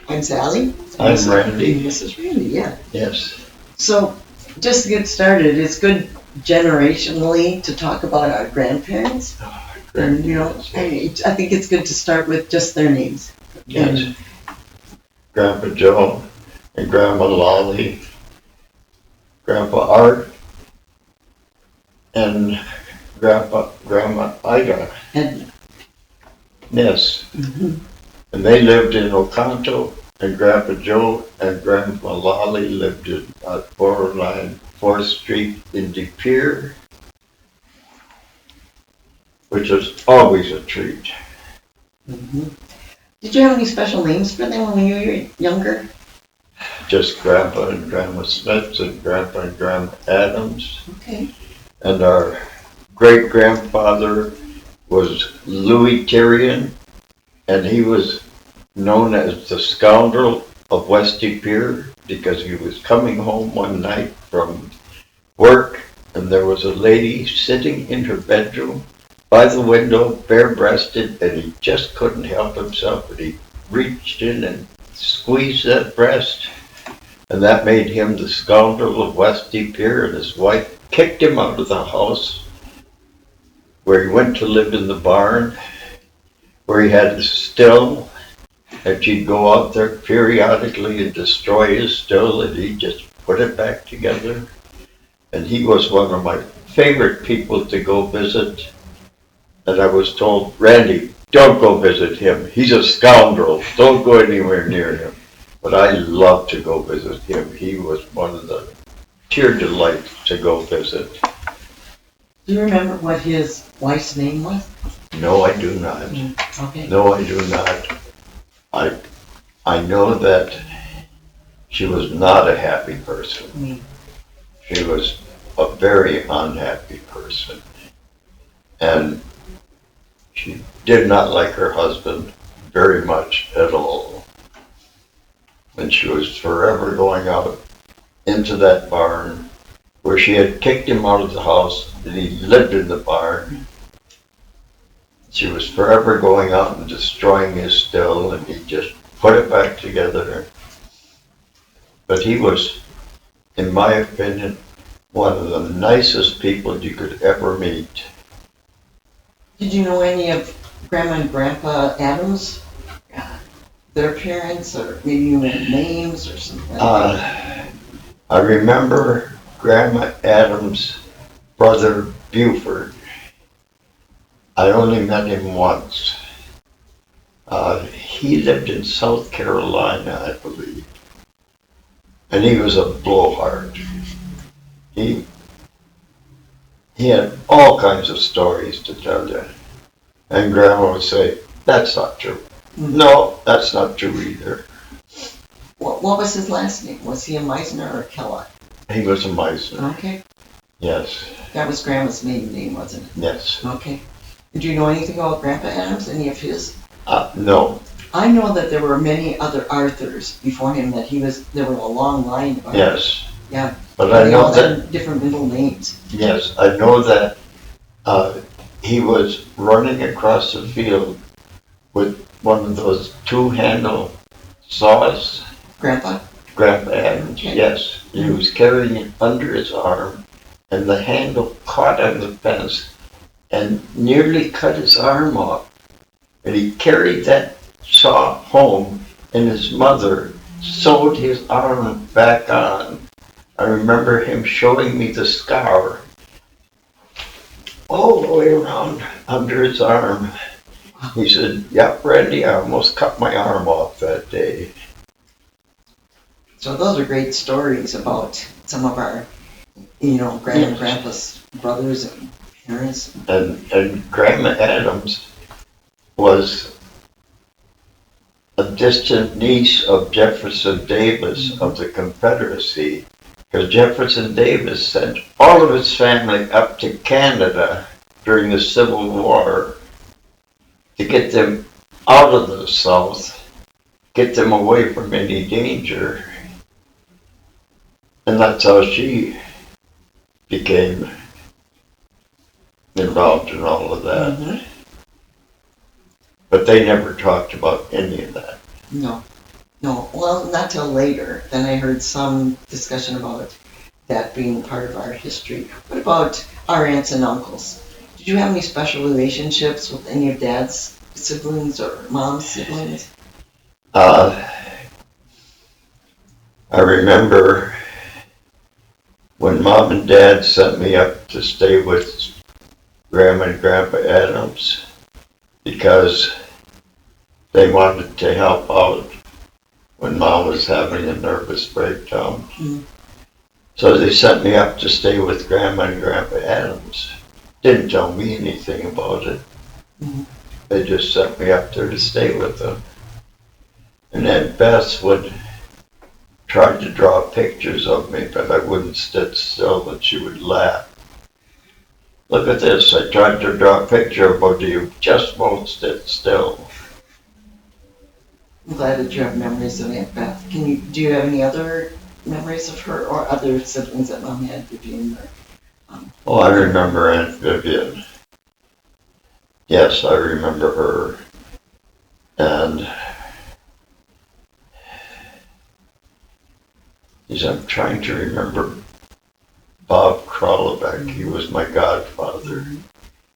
I'm Sally. I'm Randy. Mrs. Randy, yeah. Yes. So, just to get started, it's good generationally to talk about our grandparents. And, I think it's good to start with just their names. Yes. And Grandpa Joe and Grandma Lolly, Grandpa Art, and Grandma Ida. And Yes. mm-hmm. And they lived in Oconto, and Grandpa Joe and Grandma Lolly lived in 409 4th Street in De Pere, which was always a treat. Mm-hmm. Did you have any special names for them when you were younger? Just Grandpa and Grandma Smits and Grandma Adams. Okay. And our great-grandfather was Louis Tyrion, and he was known as the scoundrel of West De Pere because he was coming home one night from work, and there was a lady sitting in her bedroom by the window, bare-breasted, and he just couldn't help himself, and he reached in and squeezed that breast, and that made him the scoundrel of West De Pere, and his wife kicked him out of the house, where he went to live in the barn, where he had his still, and she'd go out there periodically and destroy his still, and he just put it back together. And he was one of my favorite people to go visit. And I was told, Randy, don't go visit him. He's a scoundrel. Don't go anywhere near him. But I loved to go visit him. He was one of the pure delight to go visit. Do you remember what his wife's name was? No, I do not. Okay. No, I do not. I know that she was not a happy person. She was a very unhappy person. And she did not like her husband very much at all. And she was forever going out into that barn where she had kicked him out of the house and he lived in the barn. She was forever going out and destroying his still, and he just put it back together. But he was, in my opinion, one of the nicest people you could ever meet. Did you know any of Grandma and Grandpa Adams? Their parents, or maybe you know names or something like that? I remember Grandma Adams' brother Buford. I only met him once. He lived in South Carolina, I believe. And he was a blowhard. He had all kinds of stories to tell you. And Grandma would say, that's not true. No, that's not true either. What was his last name? Was he a Meisner or Kellogg? He was a Meisner. Okay. Yes. That was Grandma's maiden name, wasn't it? Yes. Okay. Did you know anything about Grandpa Adams, any of his? No. I know that there were many other Arthurs before him, that there were a long line of Arthurs. Yes. Yeah. But I know that different middle names. Yes, I know that he was running across the field with one of those two-handle saws. Grandpa Adams, okay. Yes. He was carrying it under his arm, and the handle caught on the fence and nearly cut his arm off. And he carried that saw home, and his mother sewed his arm back on. I remember him showing me the scar all the way around under his arm. He said, yeah, Randy, I almost cut my arm off that day. So those are great stories about some of our, Grandma and Grandpa's brothers and parents. And Grandma Adams was a distant niece of Jefferson Davis of the Confederacy, because Jefferson Davis sent all of his family up to Canada during the Civil War to get them out of the South, get them away from any danger. And that's how she became involved in all of that. Mm-hmm. But they never talked about any of that. No. No, well, not till later. Then I heard some discussion about that being part of our history. What about our aunts and uncles? Did you have any special relationships with any of Dad's siblings or Mom's siblings? Uh, I remember when Mom and Dad sent me up to stay with Grandma and Grandpa Adams because they wanted to help out when Mom was having a nervous breakdown. Mm. So they sent me up to stay with Grandma and Grandpa Adams. Didn't tell me anything about it. Mm. They just sent me up there to stay with them. And then Bess would try to draw pictures of me, but I wouldn't sit still and she would laugh. Look at this, I tried to draw a picture of you, just won't sit still. I'm glad that you have memories of Aunt Beth. Do you have any other memories of her or other siblings that Mom had, Vivian? Oh, I remember Aunt Vivian. Yes, I remember her. And I'm trying to remember Bob Kralovic. He was my godfather.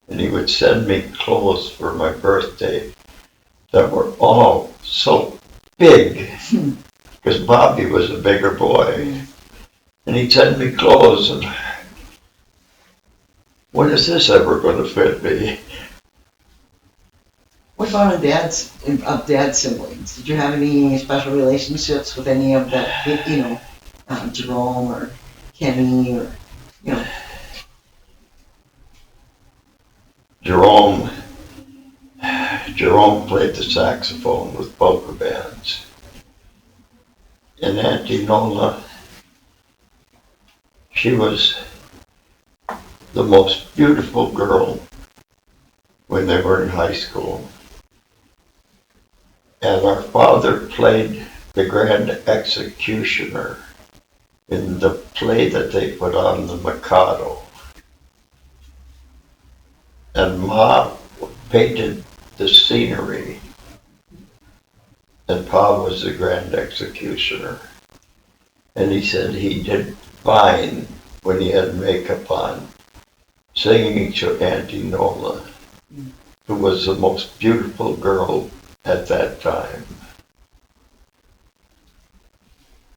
And he would send me clothes for my birthday that were all so big. Because Bobby was a bigger boy. And he'd send me clothes and when is this ever going to fit me? What about Dad's siblings? Did you have any special relationships with any of that, Jerome or Kenny or, Jerome played the saxophone with polka bands. And Auntie Nola, she was the most beautiful girl when they were in high school. And our father played the Grand Executioner in the play that they put on, the Mikado. And Ma painted the scenery, and Pa was the Grand Executioner. And he said he did fine when he had makeup on, singing to Auntie Nola, who was the most beautiful girl at that time.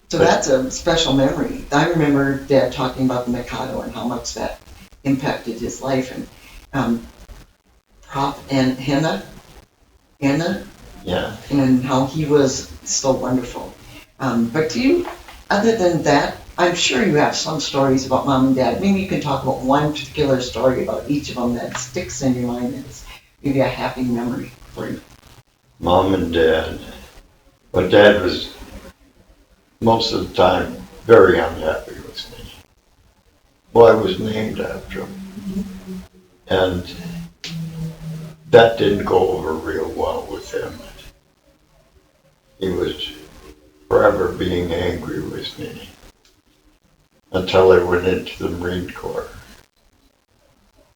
So that's a special memory. I remember Dad talking about the Mikado and how much that impacted his life. And Prop and Anna, Yeah. and how he was so wonderful. But other than that, I'm sure you have some stories about Mom and Dad. Maybe you can talk about one particular story about each of them that sticks in your mind as maybe a happy memory for you. Mom and Dad. But Dad was most of the time very unhappy with me. Well, I was named after him. And that didn't go over real well with him. He was forever being angry with me until I went into the Marine Corps.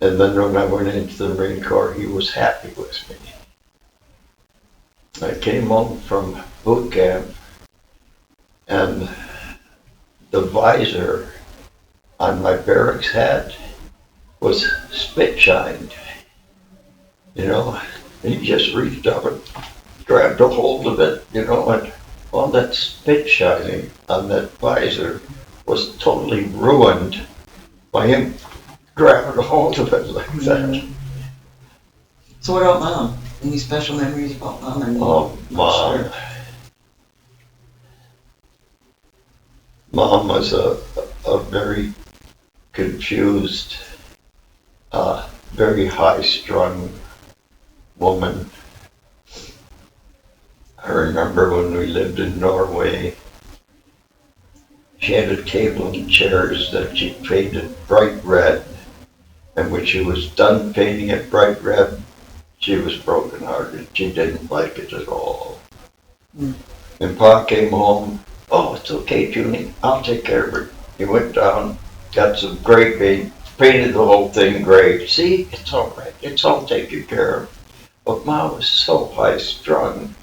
And then when I went into the Marine Corps, he was happy with me. I came home from boot camp and the visor on my barracks hat was spit shined. And he just reached up and grabbed a hold of it, and all that spit shining on that visor was totally ruined by him grabbing a hold of it like that. So what about Mom? Any special memories about Mom? Oh, Mom. Sure. Mom was a very confused, very high-strung woman. I remember when we lived in Norway, she had a table and chairs that she painted bright red, and when she was done painting it bright red, she was broken-hearted. She didn't like it at all. And Pa came home, "Oh, it's okay, Junie, I'll take care of it." He went down, got some gray paint, painted the whole thing gray. "See, it's all right, it's all taken care of." But Ma was so high-strung.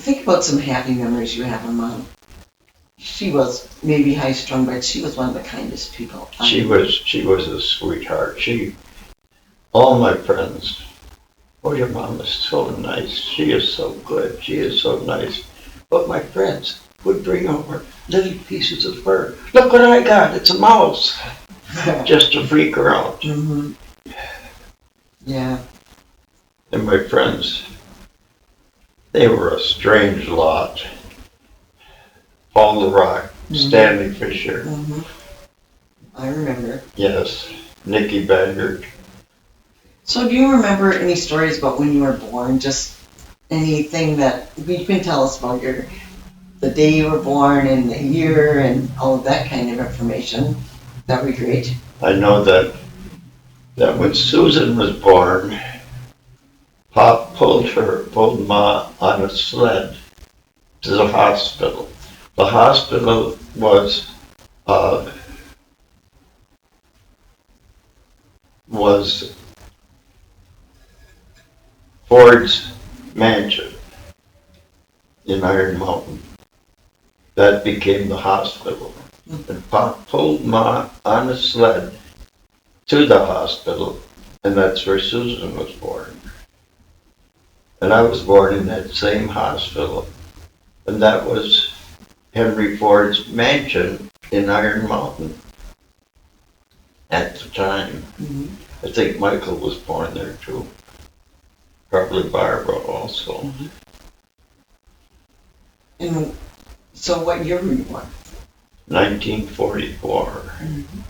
think about some happy memories you have of Mom. She was maybe high strung, but she was one of the kindest people. She was a sweetheart. All my friends, oh, your mom is so nice. She is so good. She is so nice. But my friends would bring over little pieces of fur. Look what I got. It's a mouse. Just to freak her out. Mm-hmm. Yeah. And my friends, they were a strange lot. Paul the Rock, Mm-hmm. Stanley Fisher, Mm-hmm. I remember. yes, Nicky Baggert. So do you remember any stories about when you were born? Just anything that you can tell us about the day you were born and the year and all of that kind of information. That would be great. I know that when Susan was born, Pop pulled Ma on a sled to the hospital. The hospital was Ford's mansion in Iron Mountain. That became the hospital. And Pop pulled Ma on a sled to the hospital, and that's where Susan was born. And I was born in that same hospital, and that was Henry Ford's mansion in Iron Mountain at the time. Mm-hmm. I think Michael was born there too. Probably Barbara also. Mm-hmm. And so what year were you born? 1944. Mm-hmm.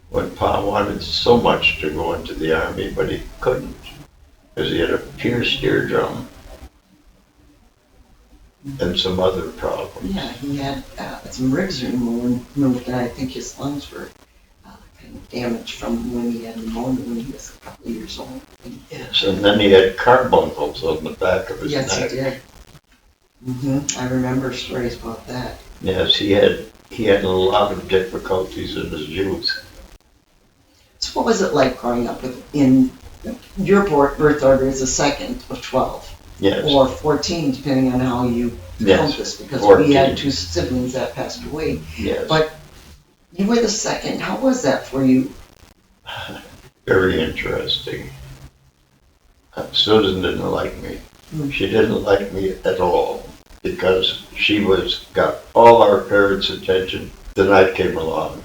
When Pa wanted so much to go into the army, but he couldn't because he had a pierced eardrum and some other problems. Yeah, he had some ribs removed, and I think his lungs were kind of damaged from when he had pneumonia when he was a couple of years old. Yes, and then he had carbuncles on the back of his Yes, neck. he did. Mm-hmm. I remember stories about that. Yes, he had a lot of difficulties in his youth. So what was it like growing up in your birth order is the second of 12? Yes. Or 14, depending on how you count Yes, this, because 14. we had two siblings that passed away. Yes. But you were the second. How was that for you? Very interesting. Susan didn't like me. Mm. She didn't like me at all because she got all our parents' attention. The night came along.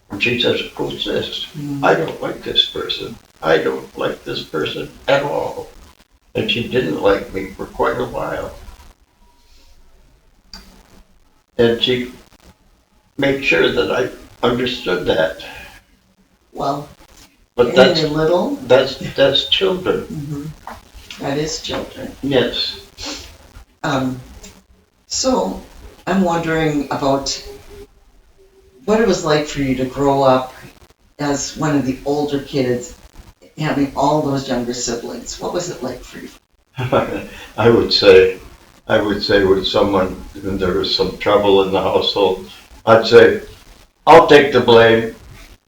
And she says, who's this? Mm. I don't like this person. I don't like this person at all. And she didn't like me for quite a while. And she made sure that I understood that. Well, But when you're little, that's children. mm-hmm. That is children. Yes. So I'm wondering about what it was like for you to grow up as one of the older kids, having all those younger siblings. What was it like for you? I would say when there was some trouble in the household, I'd say, I'll take the blame.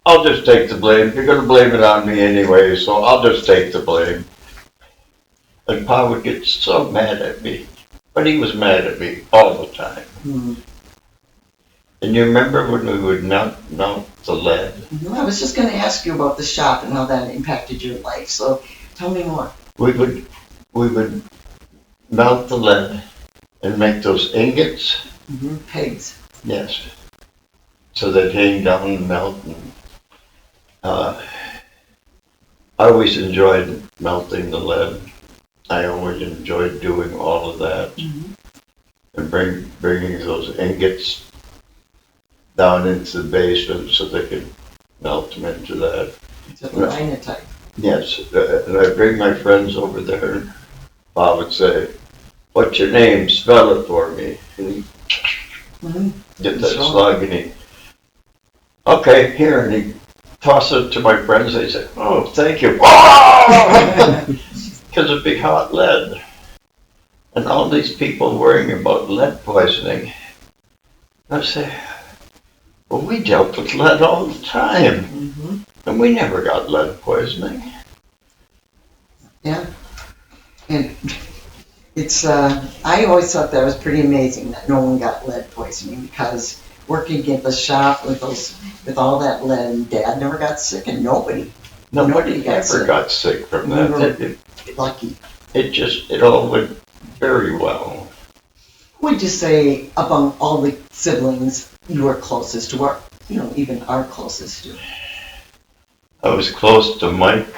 I'll just take the blame. You're going to blame it on me anyway, so I'll just take the blame. And Pa would get so mad at me. But he was mad at me all the time. Hmm. And you remember when we would melt the lead? Mm-hmm. I was just going to ask you about the shop and how that impacted your life. So tell me more. We would melt the lead and make those ingots. Mm-hmm. Pigs. Yes. So they'd hang down and melt. And, I always enjoyed melting the lead. I always enjoyed doing all of that. Mm-hmm. And bringing those ingots down into the basement so they could melt them into that. It's a linotype. Yes, and I'd bring my friends over there, and Bob would say, what's your name? Spell it for me. And he'd Mm-hmm. get that Sure. slug, and he'd, okay, here, and he'd toss it to my friends. They'd say, oh, thank you. Because of big hot lead. And all these people worrying about lead poisoning. I say, well, we dealt with lead all the time. Mm-hmm. And we never got lead poisoning. Yeah. And It's, I always thought that was pretty amazing that no one got lead poisoning, because working at the shop with with all that lead, and Dad never got sick, and nobody got ever sick. got sick from We that. were lucky. It all went very well. Who would you say among all the siblings you were closest to, or, even are closest to? I was close to Mike.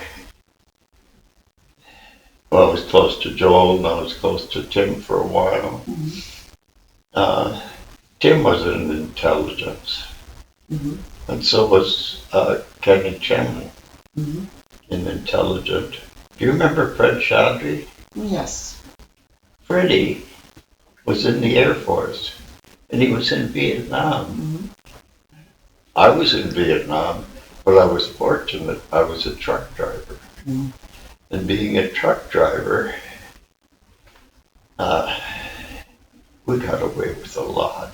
Well, I was close to Joel, and I was close to Tim for a while. Uh, Tim was in intelligence, and so was Kenny Channel in intelligence. Do you remember Fred Chaudry? Yes. Freddie was in the Air Force, and he was in Vietnam. I was in Vietnam, but I was fortunate. I was a truck driver. And being a truck driver, we got away with a lot.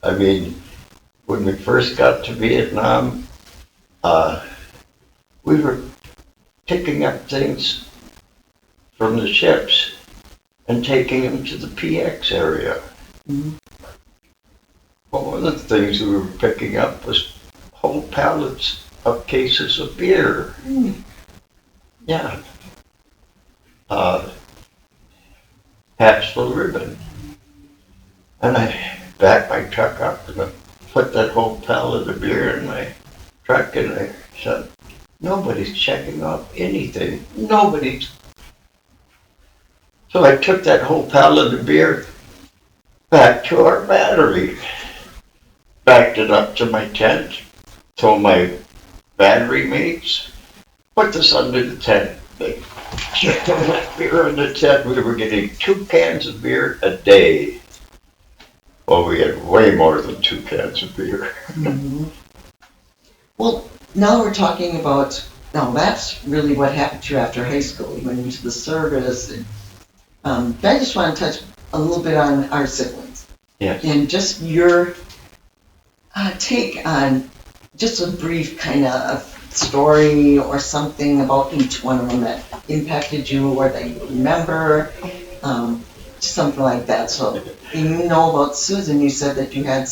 I mean, when we first got to Vietnam, we were picking up things from the ships and taking them to the PX area. Well, one of the things we were picking up was whole pallets of cases of beer. Yeah. Hats full of ribbon. And I backed my truck up and I put that whole pallet of beer in my truck, and I said, nobody's checking off anything. Nobody's. So I took that whole pallet of beer back to our battery, backed it up to my tent, told my battery mates, put this under the tent. They checked all that beer in the tent. We were getting 2 cans of beer a day. Well, we had way more than 2 cans of beer. Well, now we're talking about, now that's really what happened to you after high school. You went into the service. And, I just want to touch a little bit on our siblings. Yes. And just your take on just a brief kind of story or something about each one of them that impacted you or that you remember, something like that. So, about Susan, you said that you had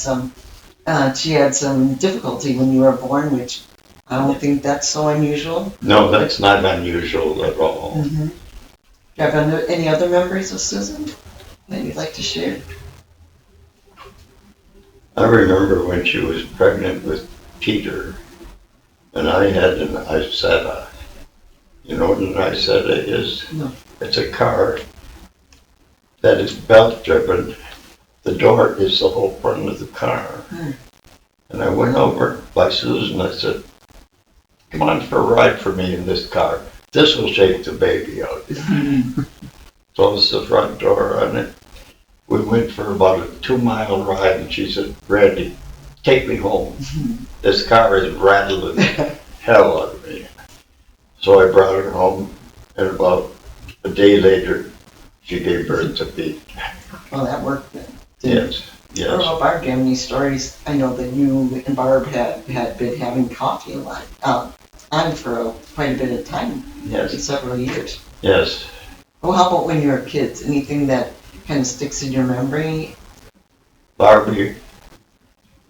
she had some difficulty when you were born, which I don't think that's so unusual. No, that's not unusual at all. Do you have any other memories of Susan that you'd like to share? I remember when she was pregnant with Peter, and I had an Isetta. You know what an Isetta is? No. It's a car that is belt driven. The door is the whole front of the car. And I went over by Susan. I said, come on for a ride for me in this car. This will shake the baby out. Closed the front door on it. We went for about a 2-mile ride, and she said, Randy, take me home. This car is rattling the hell out of me. So I brought her home, and about a day later, she gave birth to Pete. Well, that worked then. Yes. I don't know, Barb, do you have any stories? I know that you and Barb had been having coffee a lot, on for quite a bit of time. Yes. Several years. Yes. Well, how about when you were kids? Anything that kind of sticks in your memory? Barbie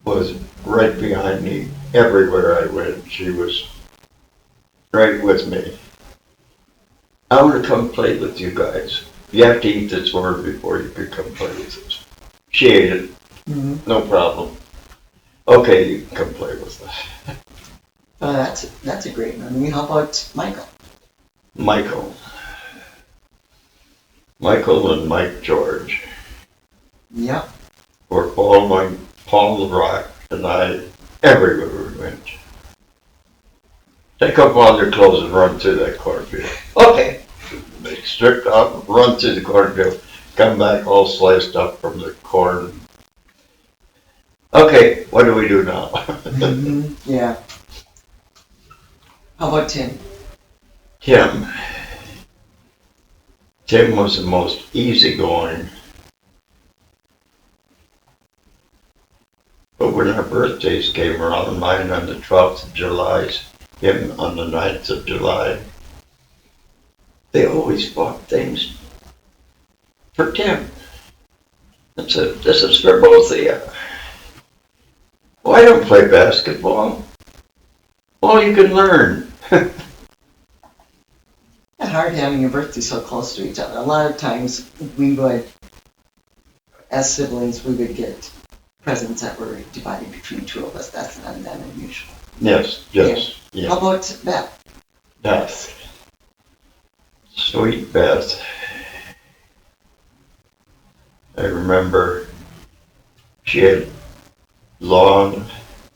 was right behind me everywhere I went. She was right with me. I want to come play with you guys. You have to eat this word before you can come play with us. She ate it. No problem. Okay, you can come play with us. That's a great memory. How about Michael? Michael and Mike George Yep. were following Paul the Rock and I everywhere we went. Take off all your clothes and run through that cornfield. Okay. They stripped off, run through the cornfield, come back all sliced up from the corn. Okay, what do we do now? Yeah. How about Tim? Tim was the most easygoing. But when our birthdays came around, mine on the 12th of July, him on the 9th of July, they always bought things for Tim. I said, this is for both of you. Oh, I don't play basketball. Well, you can learn. It's hard having your birthdays so close to each other. A lot of times we would, as siblings, we would get presents that were divided between two of us. That's not that unusual. Yes, yes, yeah. How about Beth? Beth. Sweet Beth. I remember she had long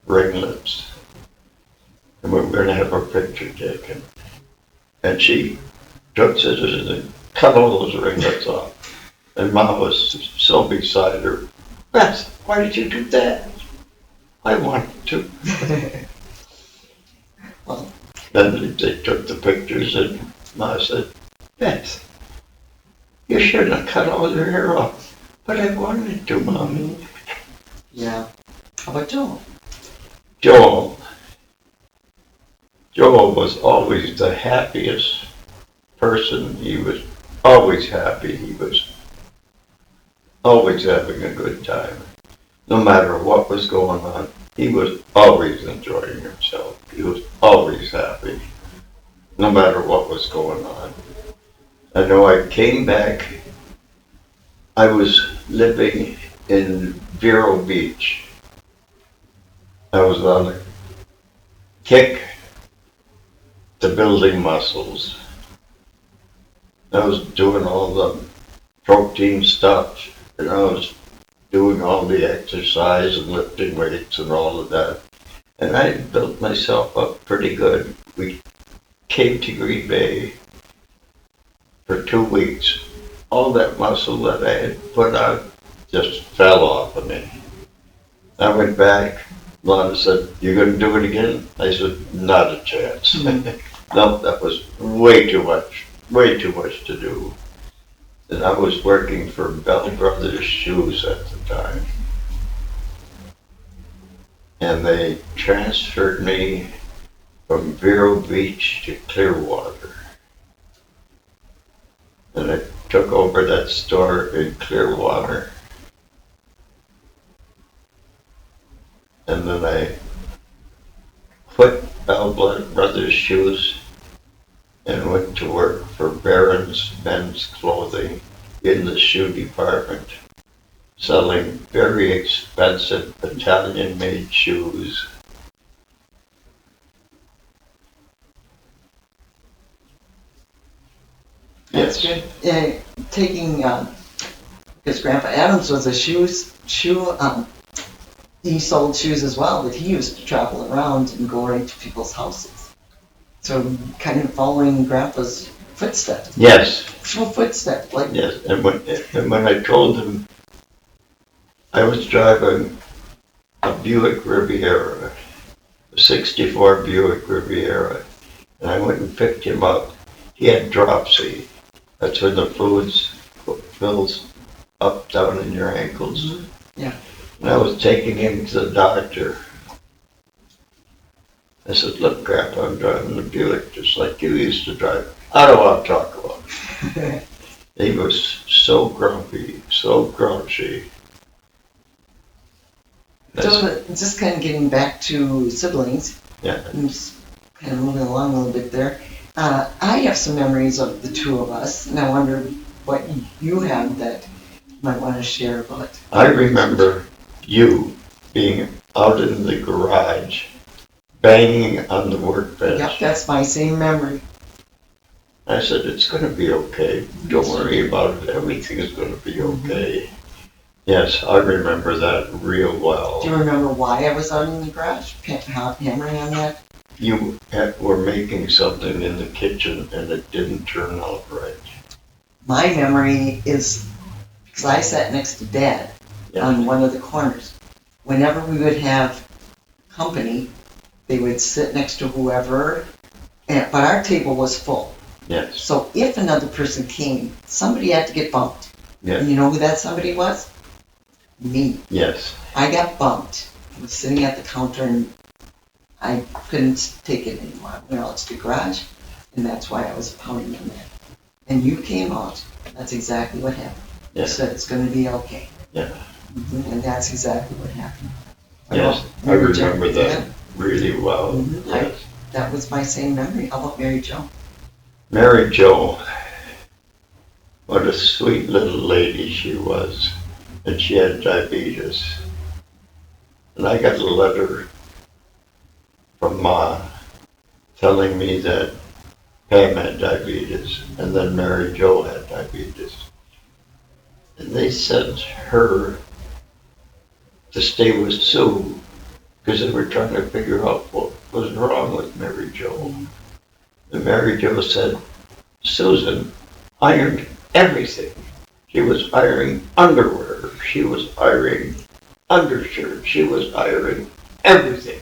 ringlets, and we were going to have her picture taken. And she took scissors and cut all those ringlets off. And Mom was so beside her. Beth, why did you do that? I wanted to. Well, Then they took the pictures, and Ma said, Beth, you shouldn't have cut all your hair off. But I wanted to, Mommy. yeah. How about Joel? Joel. Joel was always the happiest person. He was always happy. He was always having a good time. No matter what was going on, he was always enjoying himself. He was always happy, no matter what was going on. I know I came back, I was living in Vero Beach. I was on a kick to building muscles. I was doing all the protein stuff, and I was doing all the exercise and lifting weights and all of that. And I built myself up pretty good. We came to Green Bay for 2 weeks. All that muscle that I had put on just fell off of me. I went back. Lana said, "You're going to do it again?" I said, "Not a chance." No, that was way too much to do. And I was working for Bell Brothers Shoes at the time. And they transferred me from Vero Beach to Clearwater. And I took over that store in Clearwater. And then I quit Bell Brothers Shoes and went to work for Barron's Men's Clothing in the shoe department, selling very expensive Italian-made shoes. That's Yes. good. Taking, because Grandpa Adams was a he sold shoes as well, but he used to travel around and go right to people's houses. So kind of following Grandpa's footsteps. Yes, Footsteps, like. yes. And when I told him I was driving a Buick Riviera, a '64 Buick Riviera, and I went and picked him up. He had dropsy. That's when the fluids fills up down in your ankles. Yeah. And I was taking him to the doctor. I said, "Look, Grandpa, I'm driving the Buick just like you used to drive." "I don't want to talk about it." He was so grumpy, so grouchy. So just kind of getting back to siblings. Yeah. I'm just kind of moving along a little bit there. I have some memories of the two of us, and I wonder what you have that you might want to share about. I remember you being out in the garage, banging on the workbench. Yep, that's my same memory. I said, "It's going to be okay. Don't worry about it. Everything is going to be okay." Yes, I remember that real well. Do you remember why I was out in the garage, hammering on that? You were making something in the kitchen and it didn't turn out right. My memory is, because I sat next to Dad on one of the corners. Whenever we would have company, they would sit next to whoever, but our table was full. Yes, So if another person came, somebody had to get bumped. yes, And you know who that somebody was? Me. yes. I got bumped. I was sitting at the counter and I couldn't take it anymore. I went out to the garage, and that's why I was pounding on that. And you came out. That's exactly what happened. You said it's gonna be okay. Yeah. And that's exactly what happened. Yes, I remember that really well. Yes. That was my same memory. How about Mary Jo? Mary Jo, what a sweet little lady she was. And she had diabetes. And I got a letter from Ma telling me that Pam had diabetes and then Mary Jo had diabetes. And they sent her to stay with Sue because they were trying to figure out what was wrong with Mary Jo. And Mary Jo said, Susan ironed everything. She was ironing underwear. She was ironing undershirts. She was ironing everything.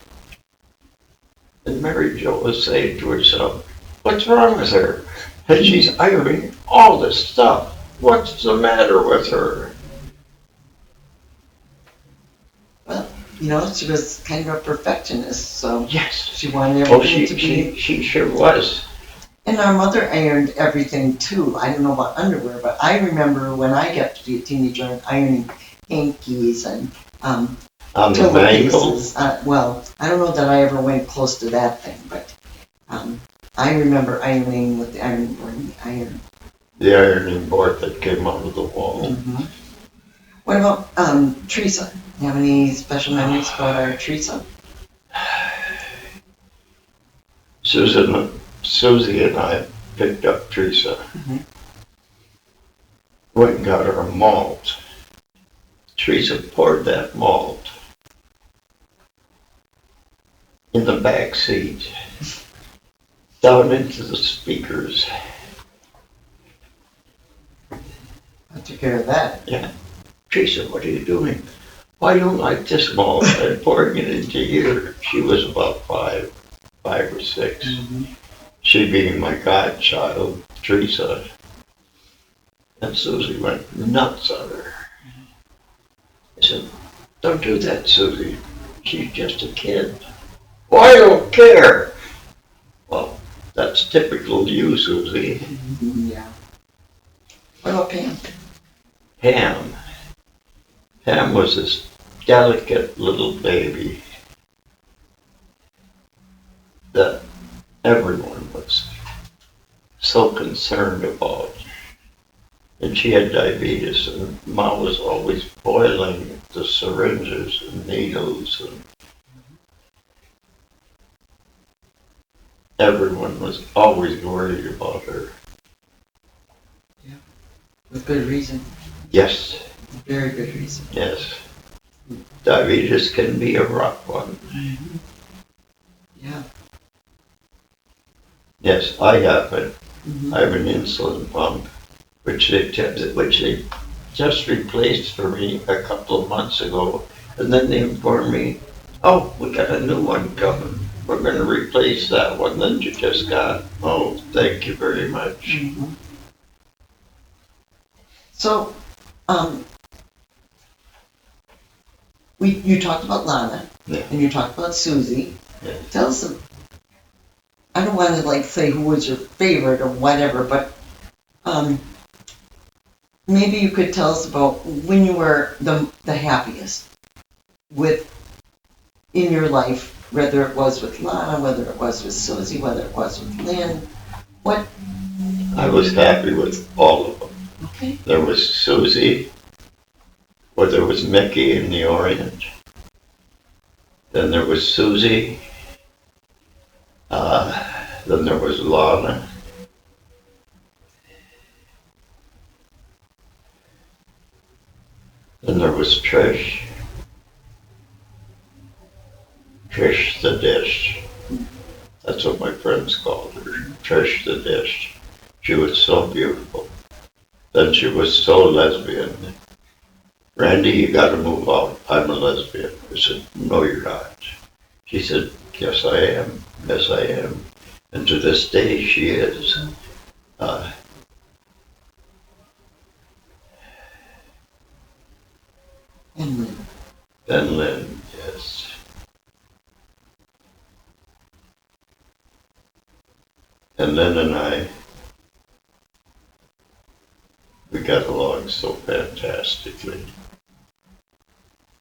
And Mary Jo was saying to herself, what's wrong with her? And she's ironing all this stuff. What's the matter with her? Well, she was kind of a perfectionist, so yes, she wanted everything to be. She sure was. And our mother ironed everything too. I don't know about underwear, but I remember when I got to be a teenager and ironing hankies and pillowcases. Well, I don't know that I ever went close to that thing, but I remember ironing with the ironing board and the iron. The ironing board that came out of the wall. Mm-hmm. What about Teresa? You have any special memories about our Teresa? Susie and I picked up Teresa. Mm-hmm. Went and got her a malt. Teresa poured that malt in the back seat, down into the speakers. I took care of that. Yeah. Teresa, what are you doing? Well, I don't like this malt. I'm pouring it into here. She was about five or six. Mm-hmm. She being my godchild, Teresa. And Susie went nuts on her. I said, don't do that, Susie. She's just a kid. Well, I don't care. Well, that's typical of you, Susie. Mm-hmm. Yeah. What about Pam? Pam was this delicate little baby that everyone was so concerned about. And she had diabetes, and Ma was always boiling the syringes and needles, and everyone was always worried about her. Yeah, with good reason. Yes. Very good reason. Yes. Diabetes can be a rough one. Mm-hmm. Yeah. Yes, I have it. Mm-hmm. I have an insulin pump, which they just replaced for me a couple of months ago, and then they informed me, oh, we got a new one coming. We're going to replace that one that you just got. Oh, thank you very much. Mm-hmm. So, you talked about Lana, yeah. And you talked about Susie. Yeah. Tell us, I don't want to say who was your favorite or whatever, but maybe you could tell us about when you were the happiest in your life, whether it was with Lana, whether it was with Susie, whether it was with Lynn. What? I was happy with all of them. Okay. There was Susie, or there was Mickey in the Orient. Then there was Susie. Then there was Lana. Then there was Trish. Trish the Dish. That's what my friends called her. Trish the Dish. She was so beautiful. Then she was so lesbian. Randy, you got to move out. I'm a lesbian. I said, no, you're not. She said, yes, I am. Yes, I am. And to this day, she is. And Lynn. And Lynn, yes. And Lynn and I We got along so fantastically.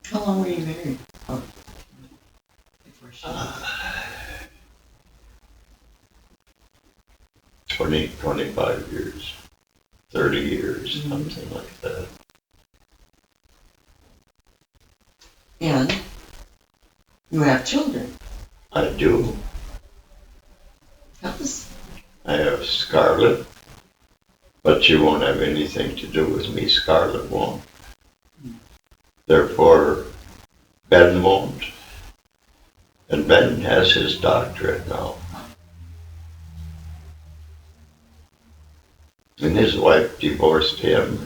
How long were you married? Oh, before she 20, 25 years, 30 years, something like that. And you have children. I do. I have Scarlett, but she won't have anything to do with me. Scarlett won't. Therefore, Ben won't. And Ben has his doctorate now. And his wife divorced him.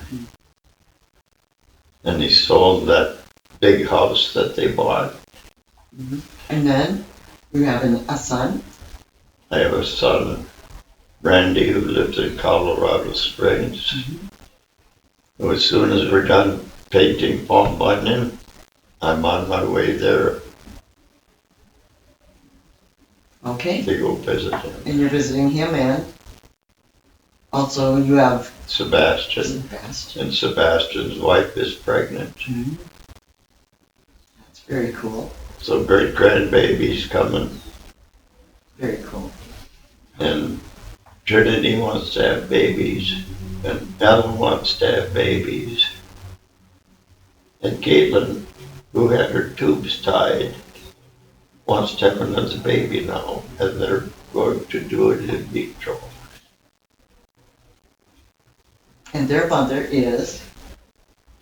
And he sold that big house that they bought. And then you have a son. I have a son, Randy, who lives in Colorado Springs. So as soon as we're done painting Palm Bunyan, I'm on my way there Okay. to go visit him. And you're visiting him, and also you have Sebastian. And Sebastian's wife is pregnant. That's very cool. So great grandbaby's coming. Very cool. And Trinity wants to have babies. And Ellen wants to have babies. And Caitlin, who had her tubes tied, wants to have another baby now. And they're going to do it in vitro. And their mother is?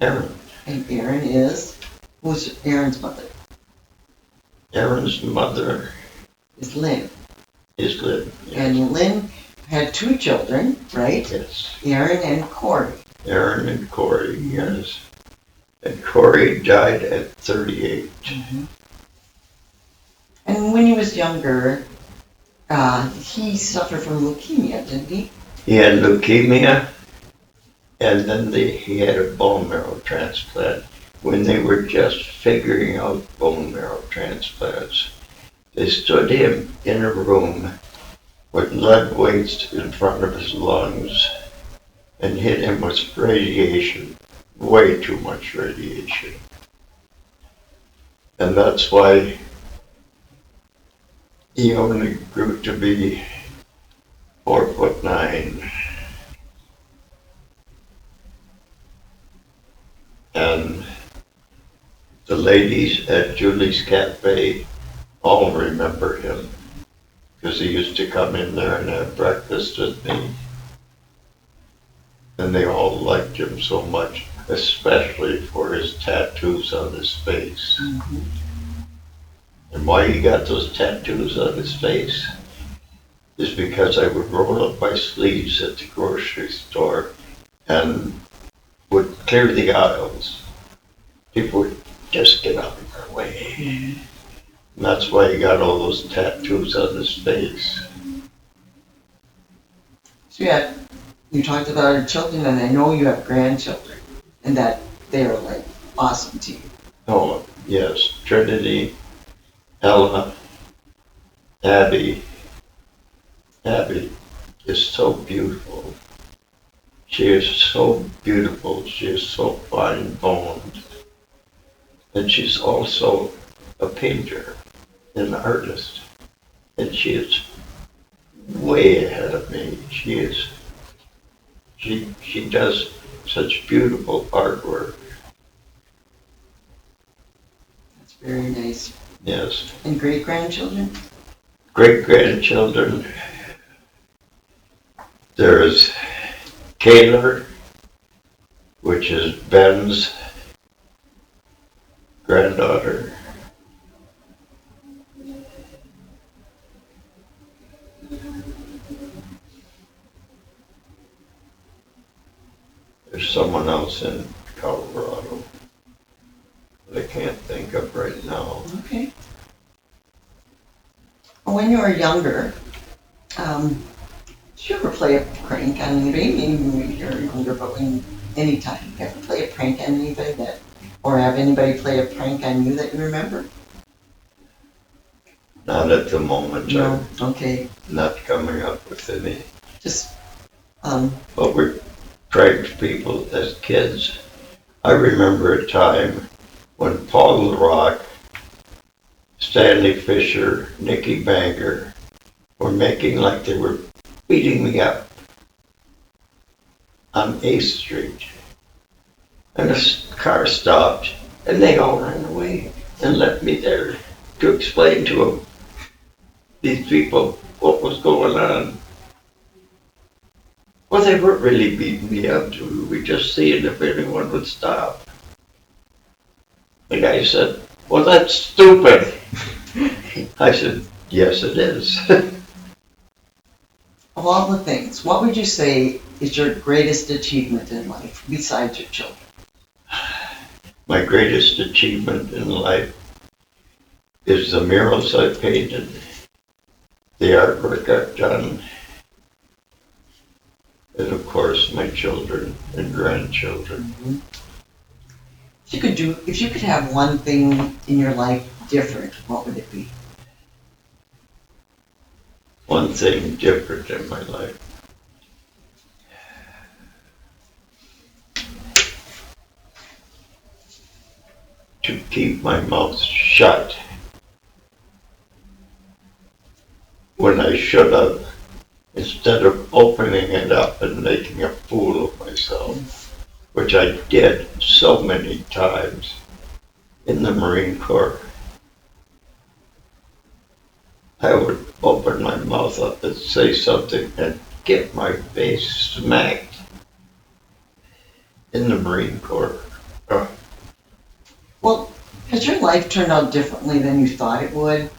Erin. And Erin is? Who's Erin's mother? Erin's mother Is Lynn. is Lynn. Yes. And Lynn had 2 children, right? Yes. Erin and Corey. Erin and Corey, yes. And Corey died at 38. And when he was younger, he suffered from leukemia, didn't he? He had leukemia, and then he had a bone marrow transplant. When they were just figuring out bone marrow transplants, they stood him in a room with lead weights in front of his lungs and hit him with radiation, way too much radiation. And that's why he only grew to be 4'9". And the ladies at Julie's Cafe all remember him because he used to come in there and have breakfast with me. And they all liked him so much, especially for his tattoos on his face. And why he got those tattoos on his face is because I would roll up my sleeves at the grocery store and would clear the aisles. People would just get out of our way. And that's why he got all those tattoos on his face. So you talked about your children, and I know you have grandchildren, and that they're like awesome to you. Oh, yes. Trinity, Ella, Abby. Abby is so beautiful. She is so beautiful. She is so fine-boned. And she's also a painter, an artist. And she is way ahead of me. She does such beautiful artwork. That's very nice. Yes. And great-grandchildren? Great-grandchildren. There's Kayla, which is Ben's granddaughter. There's someone else in Colorado that I can't think of right now. Okay. Well, when you were younger, did you ever play a prank on anybody? Maybe when you were younger, but anytime. You ever play a prank on anybody or have anybody play a prank on you that you remember? Not at the moment. No. Okay. I'm not coming up with any. Just, But pranked people as kids. I remember a time when Paul the Rock, Stanley Fisher, Nicky Banger were making like they were beating me up on 8th Street. And a car stopped, and they all ran away and left me there to explain to them, these people, what was going on. Well, they weren't really beating me up. We were just seeing if anyone would stop. The guy said, well, that's stupid. I said, yes, it is. Of all the things, what would you say is your greatest achievement in life besides your children? My greatest achievement in life is the murals I painted, the artwork I've done, and of course my children and grandchildren. Mm-hmm. If you could have one thing in your life different, what would it be? One thing different in my life. To keep my mouth shut when I should have, instead of opening it up and making a fool of myself, which I did so many times in the Marine Corps. I would open my mouth up and say something and get my face smacked in the Marine Corps. Well, has your life turned out differently than you thought it would?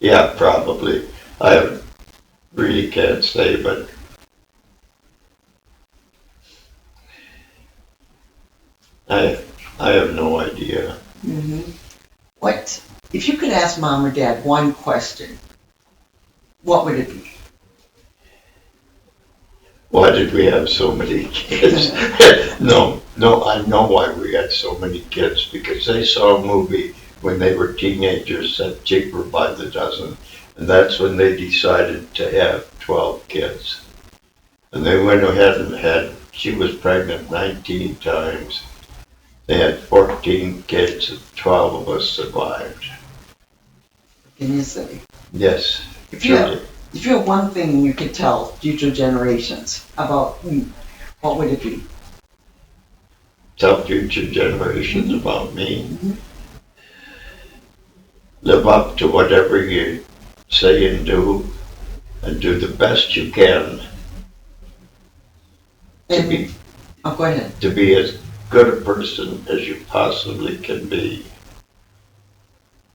Yeah, probably. I really can't say, but I have no idea. Mm-hmm. What, if you could ask Mom or Dad one question, what would it be? Why did we have so many kids? No, I know why we had so many kids, because they saw a movie when they were teenagers at Cheaper by the Dozen, and that's when they decided to have 12 kids. And they went ahead and she was pregnant 19 times. They had 14 kids, and 12 of us survived. Can you say? Yes, If you have one thing you could tell future generations about me, what would it be? Tell future generations Mm-hmm. about me. Mm-hmm. Live up to whatever you say and do the best you can Go ahead. to be as good a person as you possibly can be.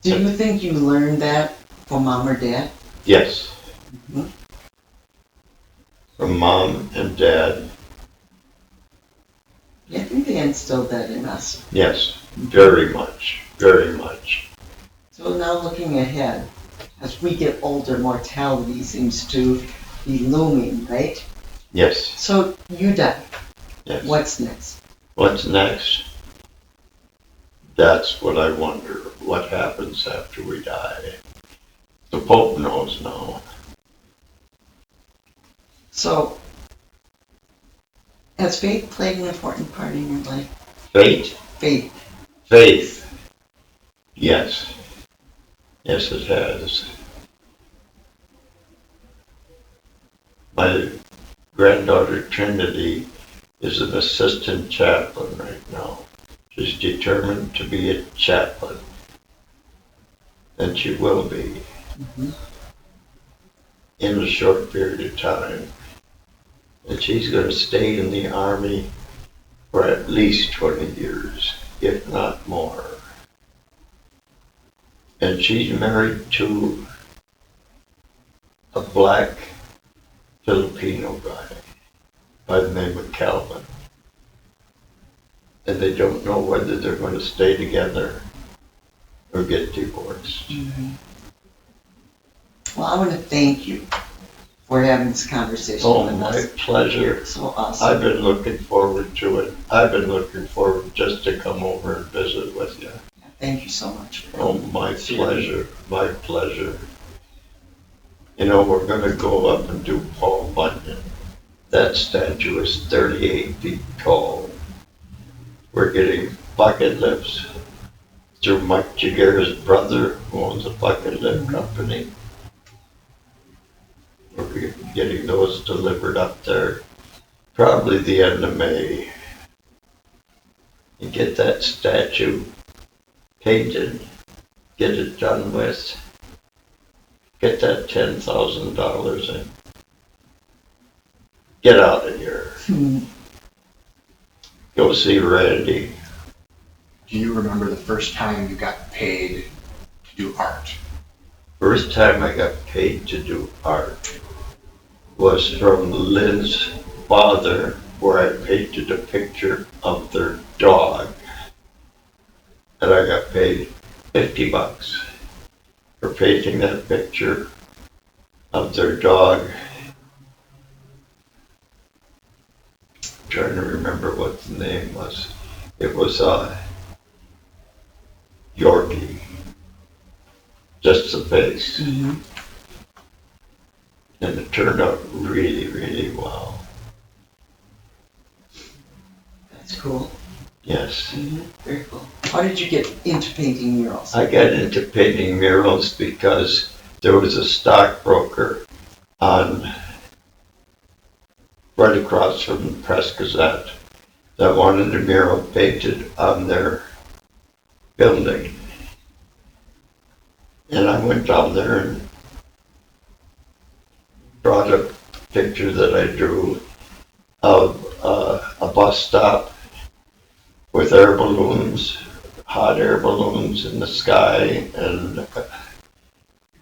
Do you think you learned that from Mom or Dad? Yes. Mm-hmm. From Mom and Dad. Yeah, I think they instilled that in us. Yes, very much, very much. So now looking ahead, as we get older, mortality seems to be looming, right? Yes. So you die. Yes. What's next? What's next? That's what I wonder. What happens after we die? The Pope knows now. So, has faith played an important part in your life? Fate? Faith. Faith. Yes. Yes, it has. My granddaughter Trinity is an assistant chaplain right now. She's determined to be a chaplain. And she will be. Mm-hmm. In a short period of time. And she's going to stay in the Army for at least 20 years, if not more. And she's married to a black Filipino guy by the name of Calvin. And they don't know whether they're going to stay together or get divorced. Mm-hmm. Well, I want to thank you for having this conversation Oh, with my us. pleasure. You're so awesome. I've been looking forward to it. I've been looking forward just to come over and visit with you. Thank you so much. Oh, my pleasure. My pleasure. we're gonna go up and do Paul Bunyan. That statue is 38 feet tall. We're getting bucket lifts through Mike Jagger's brother, who owns a bucket lift company. We're getting those delivered up there, probably the end of May. You get that statue painted, get it done with, get that $10,000 and get out of here. Go see Randy. Do you remember the first time you got paid to do art? First time I got paid to do art was from Lynn's father, where I painted a picture of their dog. And I got paid $50 for painting that picture of their dog. I'm trying to remember what the name was. It was Yorkie. Just the face. Mm-hmm. And it turned out really, really well. That's cool. Yes. Mm-hmm. Very cool. How did you get into painting murals? I got into painting murals because there was a stockbroker on right across from the Press Gazette that wanted a mural painted on their building. And I went down there and brought a picture that I drew of a bus stop with air balloons, hot air balloons in the sky, and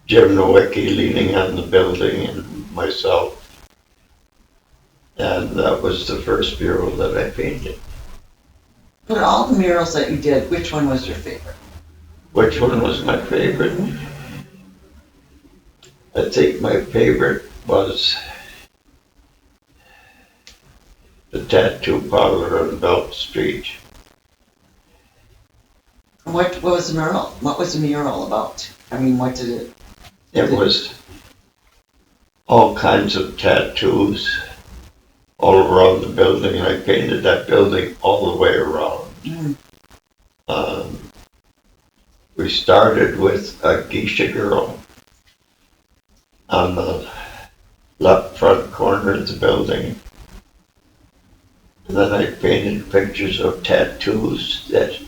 Jim Nowicki leaning on the building and myself. And that was the first mural that I painted. But all the murals that you did, which one was your favorite? Which one was my favorite? I think my favorite was the tattoo parlor on Belt Street. What was the mural? What was the mural about? I mean, what did it? It was all kinds of tattoos all around the building. I painted that building all the way around. Mm. We started with a geisha girl on the left front corner of the building. And then I painted pictures of tattoos that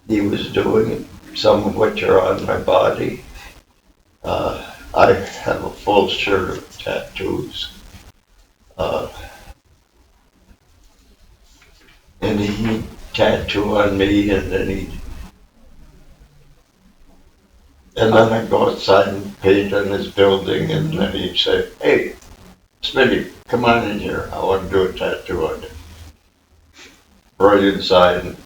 he was doing, some of which are on my body. I have a full shirt of tattoos. And he'd tattoo on me, and then I'd go outside and paint on his building, and then he'd say, "Hey, Smitty, come on in here. I want to do a tattoo on you." Right inside.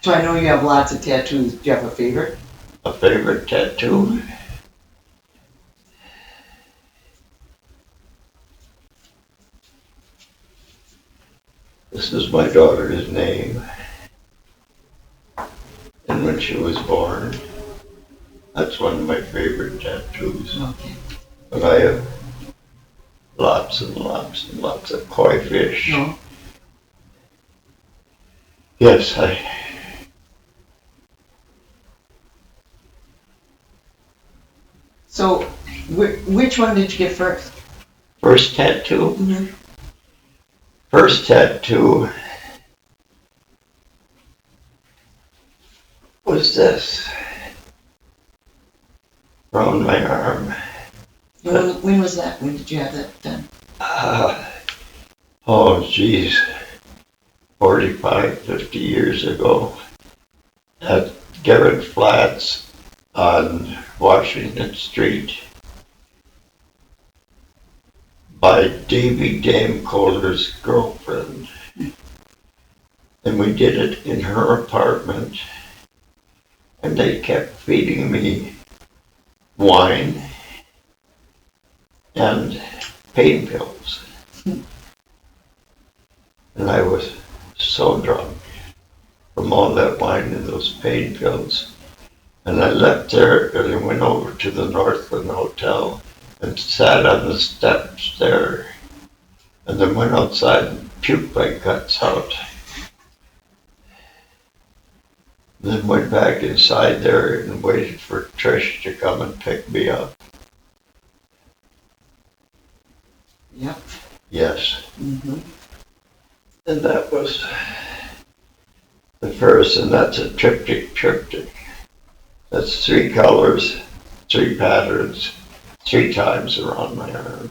So I know you have lots of tattoos. Do you have a favorite? A favorite tattoo? This is my daughter's name. And when she was born, that's one of my favorite tattoos. Okay. But I have lots and lots and lots of koi fish. No. Yes, So, which one did you get first? First tattoo? Mm-hmm. First tattoo was this. Around my arm. When was that? When did you have that done? Oh, geez. 45, 50 years ago. At Garrett Flats on Washington Street. By Davy Dame Kohler's girlfriend. And we did it in her apartment. And they kept feeding me wine and pain pills. And I was so drunk from all that wine and those pain pills. And I left there and I went over to the Northland Hotel and sat on the steps there, and then went outside and puked my guts out. Then went back inside there and waited for Trish to come and pick me up. Yep. Yes. Mm-hmm. And that was the first, and that's a triptych. That's 3 colors, 3 patterns, 3 times around my arm.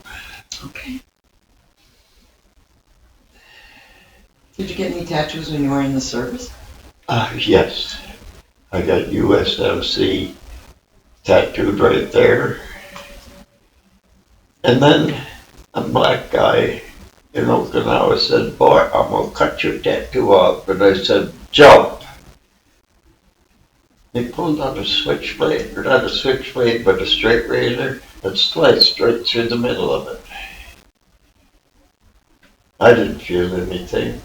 Okay. Did you get any tattoos when you were in the service? Yes. I got USMC tattooed right there. And then a black guy in Okinawa said, "Boy, I'm going to cut your tattoo off." And I said, "Jump." They pulled out a switchblade, or not a switchblade, but a straight razor, and sliced right through the middle of it. I didn't feel anything.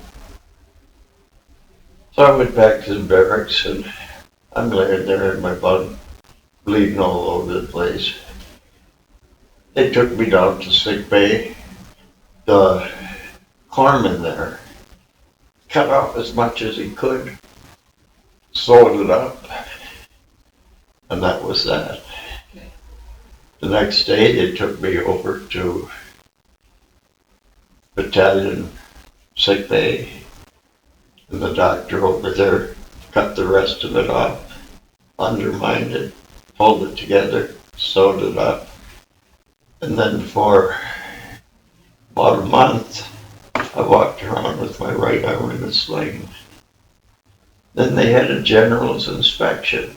So I went back to the barracks, and I'm laying there in my bunk, bleeding all over the place. They took me down to sick bay. The corpsman there cut off as much as he could, sewed it up, and that was that. The next day they took me over to battalion sick bay, and the doctor over there cut the rest of it off, undermined it, pulled it together, sewed it up, and then for about a month I walked around with my right arm in a sling. Then they had a general's inspection.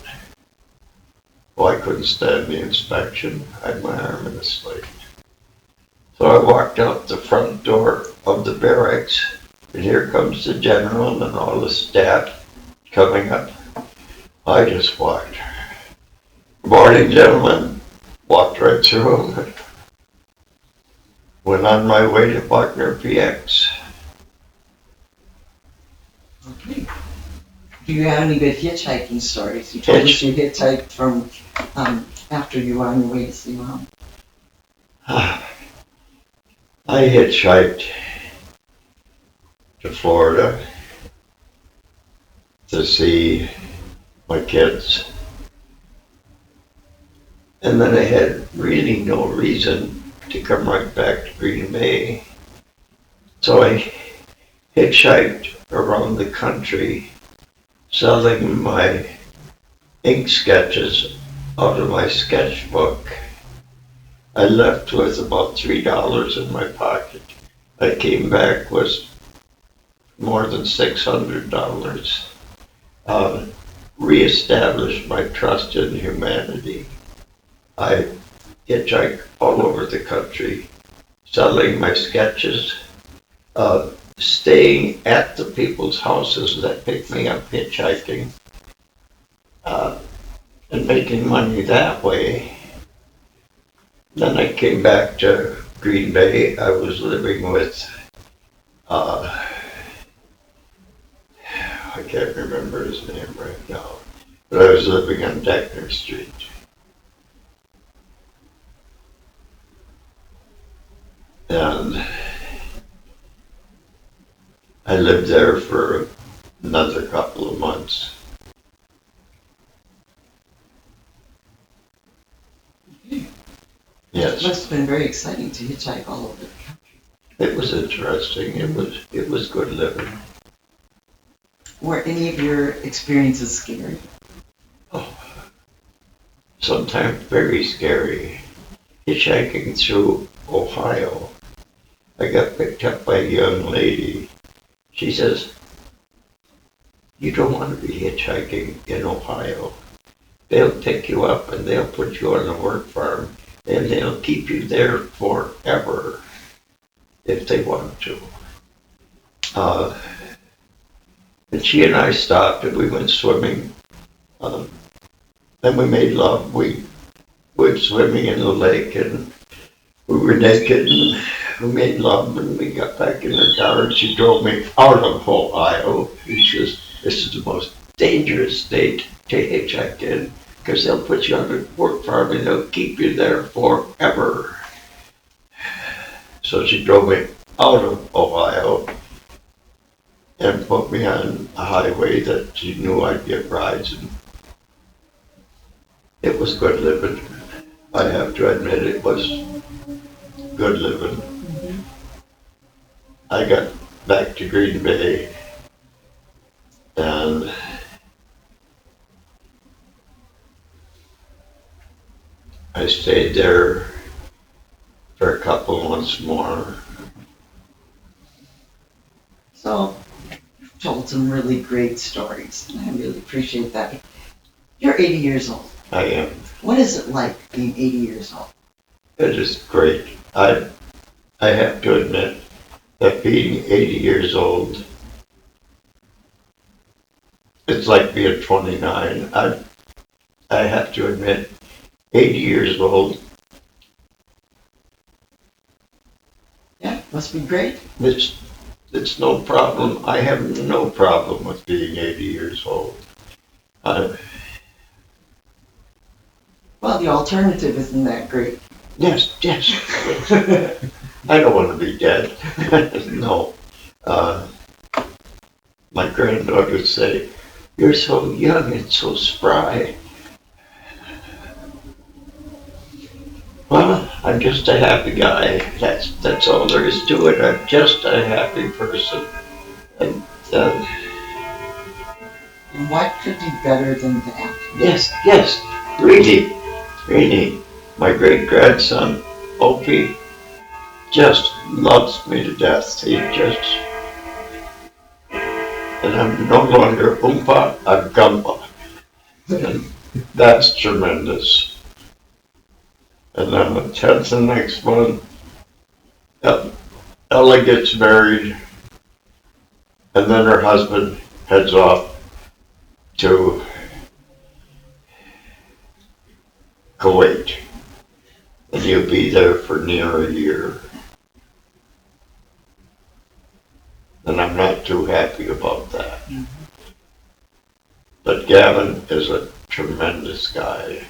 Well, I couldn't stand the inspection. I had my arm in a sling. So I walked out the front door of the barracks, and here comes the general and all the staff coming up. I just walked. "Good morning, gentlemen." Walked right through them. Went on my way to Buckner PX. Okay. Do you have any good hitchhiking stories? You told us you hitchhiked from after you were on your way to see Mom. I hitchhiked to Florida to see my kids. And then I had really no reason to come right back to Green Bay. So I hitchhiked around the country selling my ink sketches out of my sketchbook. I left with about $3 in my pocket. I came back with more than $600. Reestablished my trust in humanity. I hitchhiked all over the country, selling my sketches, staying at the people's houses that picked me up hitchhiking, and making money that way. Then I came back to Green Bay. I was living with, I can't remember his name right now, but I was living on Deckner Street. And I lived there for another couple of months. Yes. It must have been very exciting to hitchhike all over the country. It was interesting. It was good living. Were any of your experiences scary? Oh, sometimes very scary. Hitchhiking through Ohio, I got picked up by a young lady. She says, "You don't want to be hitchhiking in Ohio. They'll pick you up and they'll put you on a work farm and they'll keep you there forever if they want to." And she and I stopped and we went swimming. Then we made love. We went swimming in the lake and we were naked and we made love and we got back in the car and she drove me out of Ohio. She says, "This is the most dangerous state to hitchhike in because they'll put you on a work farm and they'll keep you there forever." So she drove me out of Ohio and put me on a highway that she knew I'd get rides, and it was good living. I have to admit it was good living. I got back to Green Bay and I stayed there for a couple months more. So, you've told some really great stories, and I really appreciate that. You're 80 years old. I am. What is it like being 80 years old? It is great. I have to admit that being 80 years old, it's like being 29. I have to admit, 80 years old, Yeah, must be great. it's no problem. I have no problem with being 80 years old. Well, the alternative isn't that great. Yes. I don't want to be dead. No. My granddaughter would say, "You're so young and so spry." Well, I'm just a happy guy. That's all there is to it. I'm just a happy person. And And what could be better than that? yes, really. My great grandson, Opie, just loves me to death. And I'm no longer Oompa, I'm Gumpa. And that's tremendous. And on the 10th of next month, Ella gets married, and then her husband heads off to Kuwait. And he'll be there for near a year. And I'm not too happy about that. But Gavin is a tremendous guy.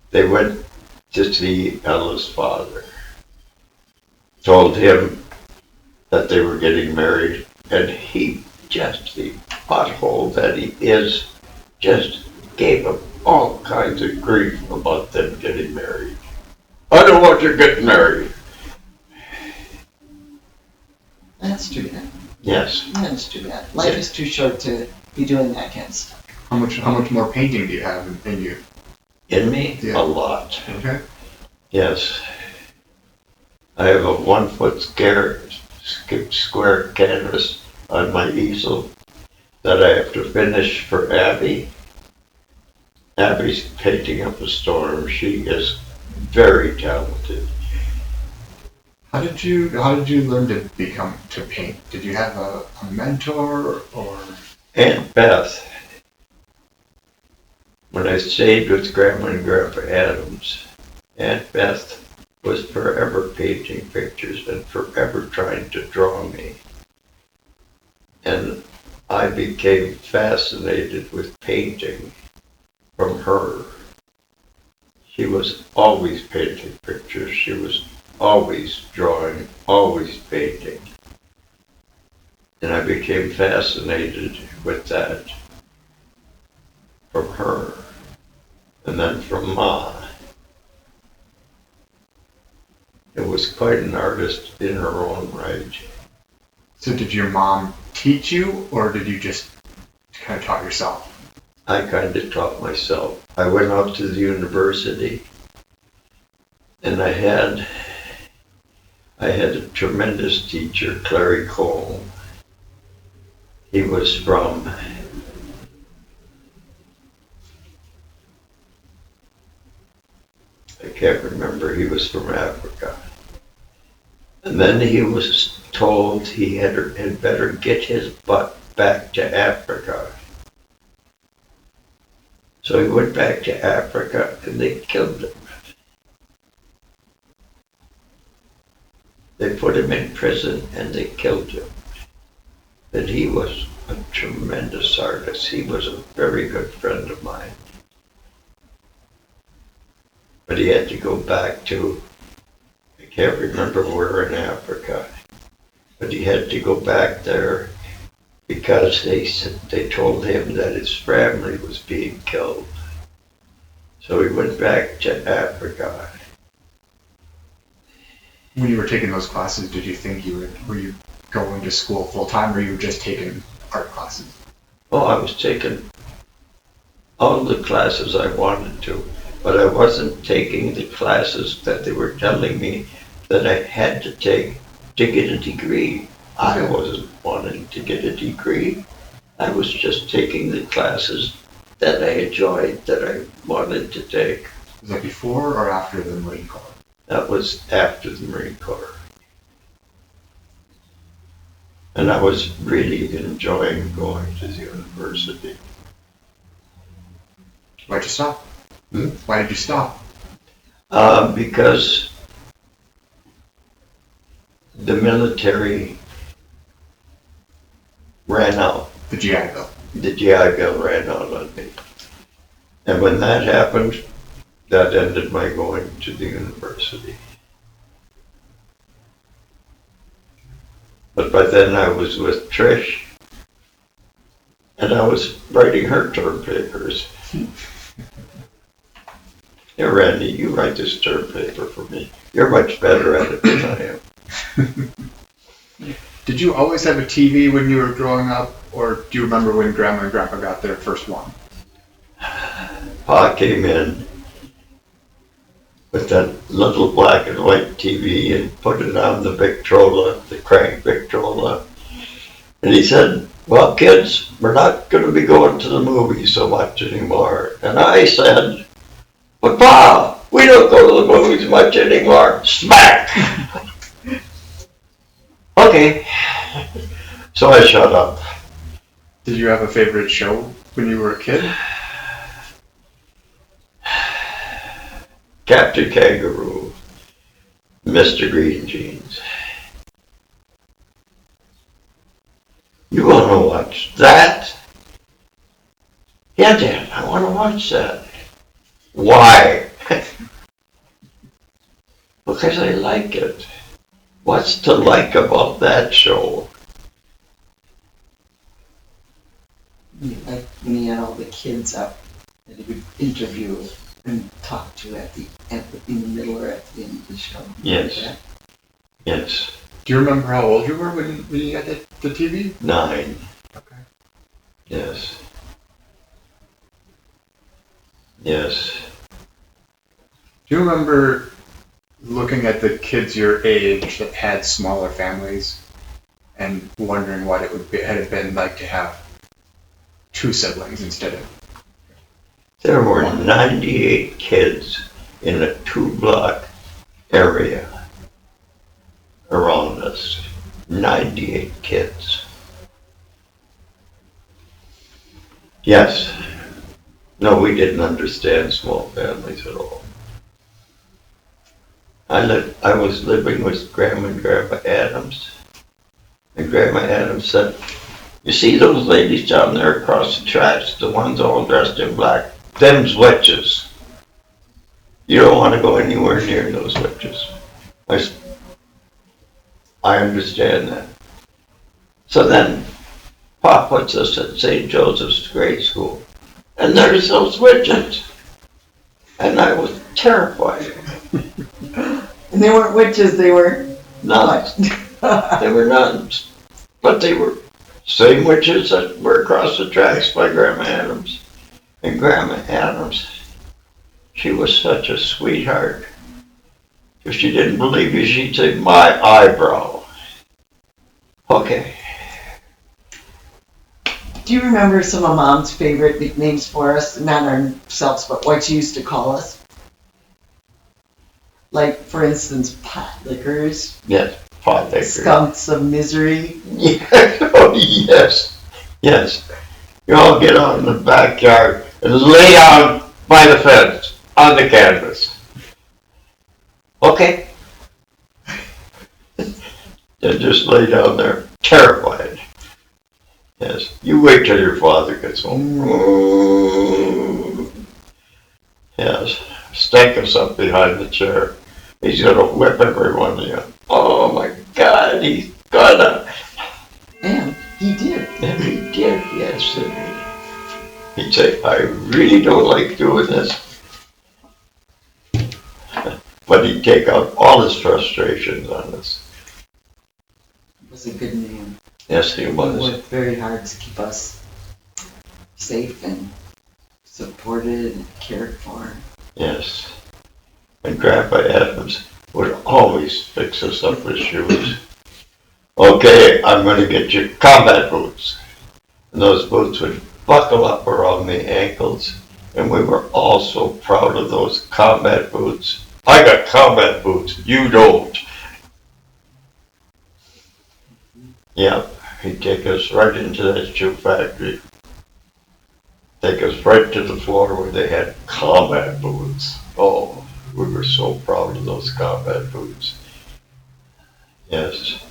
They went to see Ella's father, told him that they were getting married, and he, just the butthole that he is, just gave him all kinds of grief about them getting married. I don't want you getting married. That's too bad. Yes. That's too bad. Life is too short to be doing that kind of stuff. How much more painting do you have in you? In me? Yeah. A lot. Okay. Yes. I have a 1 foot square canvas on my easel that I have to finish for Abby. Abby's painting up a storm. She is very talented. How did you learn to paint? Did you have a mentor or? Aunt Beth, when I stayed with Grandma and Grandpa Adams, Aunt Beth was forever painting pictures and forever trying to draw me. And I became fascinated with painting from her. She was always painting pictures. She was always drawing, always painting. And I became fascinated with that from her. And then from Ma. It was quite an artist in her own right. So did your mom teach you, or did you just kind of taught yourself? I kind of taught myself. I went out to the university, and I had a tremendous teacher, Clary Cole. He was from I can't remember, he was from Africa. And then he was told he had better get his butt back to Africa. So he went back to Africa and they killed him. They put him in prison and they killed him. But he was a tremendous artist. He was a very good friend of mine. But he had to go back to, I can't remember where in Africa, but he had to go back there because they told him that his family was being killed. So he went back to Africa. When you were taking those classes, did you think were you going to school full time, or you were just taking art classes? Oh, I was taking all the classes I wanted to, but I wasn't taking the classes that they were telling me that I had to take to get a degree. I wasn't wanting to get a degree. I was just taking the classes that I enjoyed, that I wanted to take. Was that before or after the Marine Corps? That was after the Marine Corps. And I was really enjoying going to the university. Why'd you stop? Hmm? Why did you stop? Because the military ran out. The GI Bill. The GI Bill ran out on me. And when that happened, that ended my going to the university. But by then I was with Trish, and I was writing her term papers. Here, Randy, you write this term paper for me. You're much better at it than I am. Did you always have a TV when you were growing up, or do you remember when Grandma and Grandpa got their first one? Pa came in with that little black and white TV and put it on the Victrola, the crank Victrola. And he said, well, kids, we're not going to be going to the movies so much anymore. And I said, but Pa, we don't go to the movies much anymore. Smack! Okay. So I shut up. Did you have a favorite show when you were a kid? Captain Kangaroo, Mr. Green Jeans. You want to watch that? Yeah, Dad, I want to watch that. Why? Because I like it. What's to like about that show? Like when he had all the kids up that he would interview and talk to in the middle or at the end of the show. Yes. Like Yes. Do you remember how old you were when you got the TV? 9. Okay. Yes. Yes. Do you remember looking at the kids your age that had smaller families and wondering what it would had it been like to have 2 siblings instead of... There were 98 kids in a 2-block area around us. 98 kids. Yes. No, we didn't understand small families at all. I was living with Grandma and Grandpa Adams, and Grandma Adams said, you see those ladies down there across the tracks, the ones all dressed in black? Them's witches. You don't want to go anywhere near those witches. I understand that. So then, Pa puts us at St. Joseph's grade school, and there's those witches. And I was terrified. And they weren't witches, they were Nuns. They were nuns. But they were same witches that were across the tracks by Grandma Adams. And Grandma Adams, she was such a sweetheart. If she didn't believe you, she'd say, my eyebrow. Okay. Do you remember some of Mom's favorite nicknames for us? Not ourselves, but what she used to call us? Like, for instance, pot lickers, Yes, pot liquor. skunks of misery. Yeah. Oh, yes. Yes. You all get out in the backyard and lay down by the fence on the canvas. Okay. And just lay down there, terrified. Yes. You wait till your father gets home. Yes. Stank of something behind the chair. He's gonna whip every one of you. Oh my God, he's gonna. And he did. And he did, yes. And he'd say, I really don't like doing this. But he'd take out all his frustrations on us. He was a good man. Yes, he He was. worked very hard to keep us safe and supported and cared for. Yes. And Grandpa Adams would always fix us up with shoes. Okay, I'm going to get you combat boots. And those boots would buckle up around the ankles. And we were all so proud of those combat boots. I got combat boots, you don't. Yeah, he'd take us right into that shoe factory. Take us right to the floor where they had combat boots. Oh, we were so proud of those combat boots. Yes.